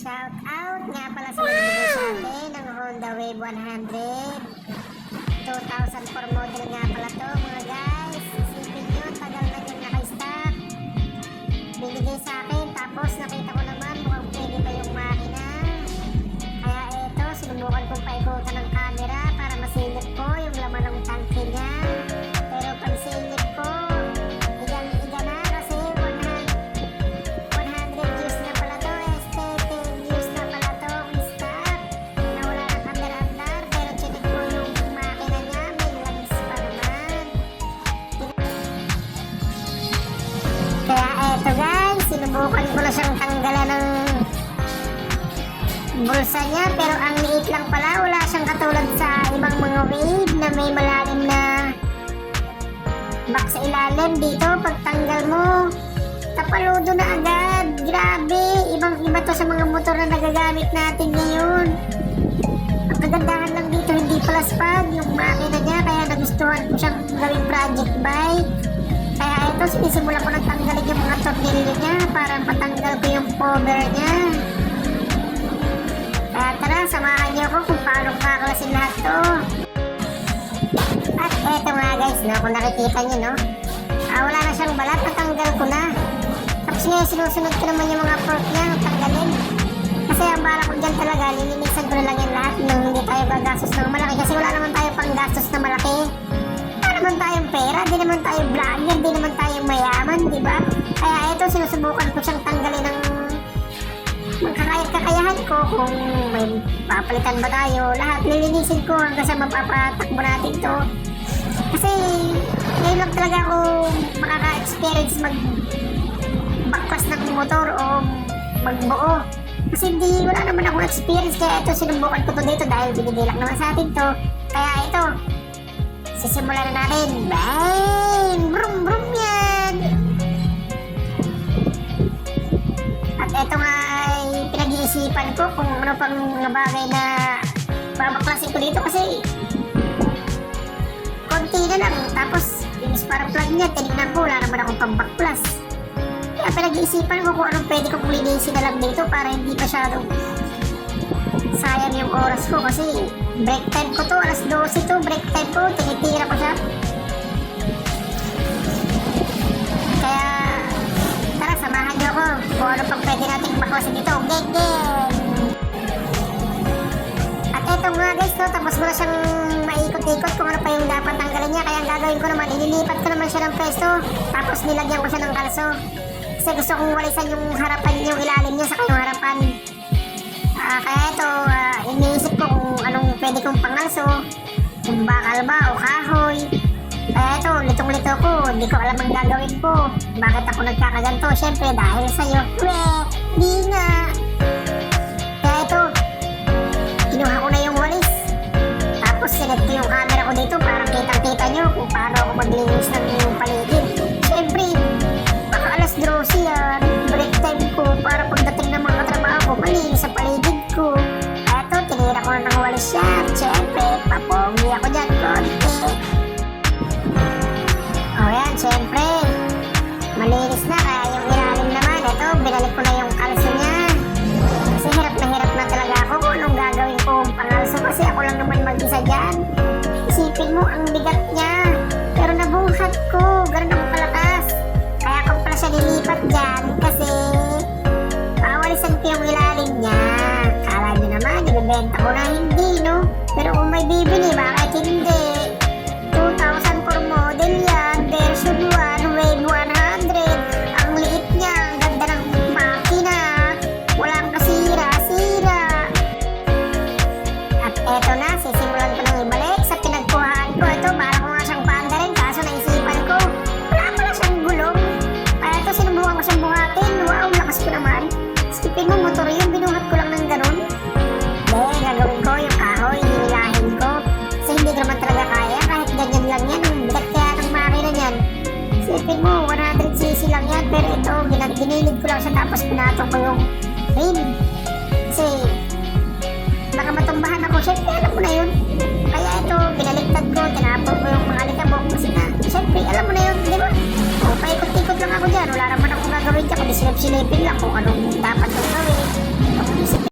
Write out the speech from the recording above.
Shout out nga pala sa nagbigay sa atin ng Honda Wave 100. 2004 model nga pala to mga guys. Isipin nyo, tagal na yung naka-stock. Binigay sa akin, tapos nakita ko naman mukhang pwede pa yung makina. Kaya eto, sinubukan kong paikutan ng camera para masilip ko yung laman ng tangke niya. Pero pag silip ko, iga na kasi 100 years na pala to. 10 years na pala to stock. Nawala ng andar-andar, pero chinik ko yung makina niya, may langis pa naman. Kaya eto guys, sinubukan ko na siyang tanggalan ng bulsa niya, pero ang liit lang pala. Wala siyang katulad sa ibang mga wave na may malalim na back sa ilalim. Dito pagtanggal mo, tapaludo na agad. Grabe, ibang iba to sa mga motor na nagagamit natin ngayon. Ang kagandahan lang dito, hindi palaspag yung makina niya, kaya nagustuhan ko siyang gawing project bike. Kaya ito, sinisimulan ko nang tanggalin yung mga tornilyo niya para patanggal ko yung cover niya. Kaya tara, samahan niyo ako kung paano kaklasin lahat to. At eto nga guys, no, kung nakikita niyo, no, wala na siyang balat, natanggal ko na. Tapos ngayon, sinusunod ko naman yung mga fork niya, tanggalin. Kasi ang bala ko dyan talaga, lilinisan ko na lang yan lahat nang hindi tayo gagastos ng malaki. Kasi wala naman tayo pang gastos na malaki. Wala naman tayong pera, di naman tayo vlogger, di naman tayo mayaman, di ba? Kaya eto, sinusubukan ko siyang tanggalin ng kakayahan ko. Kung may papalitan ba tayo, lahat lilinisin ko hanggang sa mapapatakbo natin to. Kasi ngayon lang talaga ako makaka-experience magbaklas ng motor o magbuo. Kasi wala naman akong experience, kaya ito sinubukan ko to dito dahil binigay lang naman sa atin to. Kaya ito, sisimulan na natin. Bang! Brum brum yan! At ito nga ay pinag-iisipan ko kung ano pang mga bagay na babaklasin ko dito kasi konti na lang. Tapos yung spark plug niya, tinignan ko, wala naman akong pambaklas. Kaya pinag-iisipan ko kung anong pwede kong linisin na lang dito para hindi masyadong sayang yung oras ko. Kasi break time ko to, alas 12 to, break time ko, tinitira ko siya. Kaya tara, samahan niyo ako kung ano pang pwede nating baklasin dito. Geng geng! At eto nga guys, no, tapos mo na siyang maikot-ikot kung ano pa yung dapat tanggalin niya. Kaya ang gagawin ko naman, ililipat ko naman siya ng pwesto, tapos nilagyan ko siya ng kalso. Kasi gusto kong walisan yung harapan, yung ilalim niya sa kanyang harapan. Kaya ito, iniisip ko kung anong pwede kong pangalso, kung bakal ba o kahoy. Kaya ito, litong-lito ko, hindi ko alam ang gagawin ko. Bakit ako nagkakaganto? Siyempre dahil sa'yo. Di nga. Kaya ito, kinuha ko na yung walis. Tapos sinet ko yung camera ko dito para kitang-kita nyo kung paano ako maglinis ng yung paligid. Siyempre, baka alas 12 yan, break time ko para pagdating ng mga katrabaho ko, malinis sa paligid ko. Kaya ito, tinira ko na ng walis yan. Siyempre, papogi ako dyan, konti. O yan, siyempre, malinis na. Kaya yung ilalim naman, ito, binalik ko na yung kalso niya. Kasi hirap na talaga ako kung anong gagawin ko pangalso. Kasi ako lang naman mag-isa dyan. Isipin mo, ang bigat niya. Pero nabuhat ko, ganun ako kalakas. Kaya ko pala siya nilipat dyan kasi pawalisan ko yung ilalim niya. Kala nyo naman, ibibenta ko na, hindi, no? Pero kung may bibili, bakit hindi? 2004 model yan, version 1, Wave 100. Ang liit niya, ang ganda ng makina, walang kasira-sira. At eto na, sisimulan ko nang ibalik sa pinagkuhaan ko. Ito, para ko nga siyang paanda rin, kaso naisipan ko, wala pala siyang gulong. Kaya ito, sinubukan ko siyang buhatin. Wow, lakas ko naman. Skipin mo, motor yun, binuhat ko lang ng ganun. Gagawin ko yung kahoy, hinilahin ko. Kasi hindi ko naman talaga kaya, kahit ganyan lang yan, ang bigat kaya ng makina niyan. Sipin mo, 100cc lang yan, pero ito, ginilid ko lang siya tapos pinatong ko yung rim. Kasi, baka matumbahan ako, syempre alam mo na yun. Kaya ito, pinaliktad ko, tinapon ko yung mga alikabok kasi na, syempre alam mo na yun, di ba? O, paikot-ikot lang ako dyan, wala naman akong gagawin dyan, kundi silip-silipin lang kung anong